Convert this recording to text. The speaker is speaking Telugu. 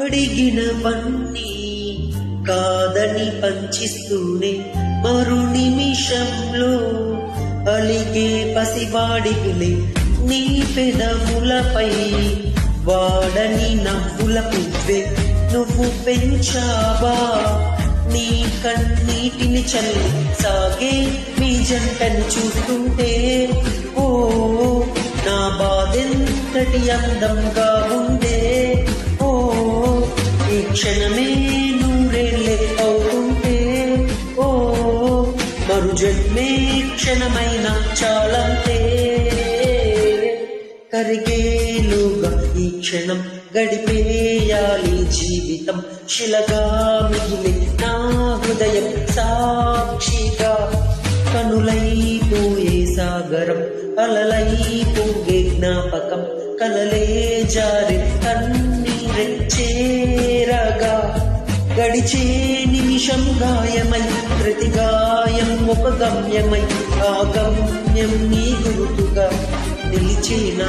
అడిగినవన్నీ కాదని పంచిస్తూనే మరు నిమిషంలో అలిగే పసివాడివిలే నీ పెదవులపై వాడని నవ్వుల పువ్వే నువ్వు పెంచావా నీ కన్నీటిని చల్లి సాగే మీ జంటని చూస్తుంటే ఓ నా బాధెంతటి అందంగా ఉందే ఓ ఈ క్షణమే నూరేళ్ళే అవుతుంటే ఓ మరు జన్మే క్షణమైన చాలంతే కరిగేలుగా ఈ క్షణం గడిపేయాలి జీవితం శిలగా మిగిలి నా హృదయం సాక్షిగా కనులైపోయే సాగరం అలలై పొంగే జ్ఞాపకం కలలే జారి కన్నీరే చేరగా గడిచే నిమిషం గాయమై ప్రతి గాయం ఒక గమ్యమై ఆ గమ్యం నీ గురుతుగా నిలిచేనా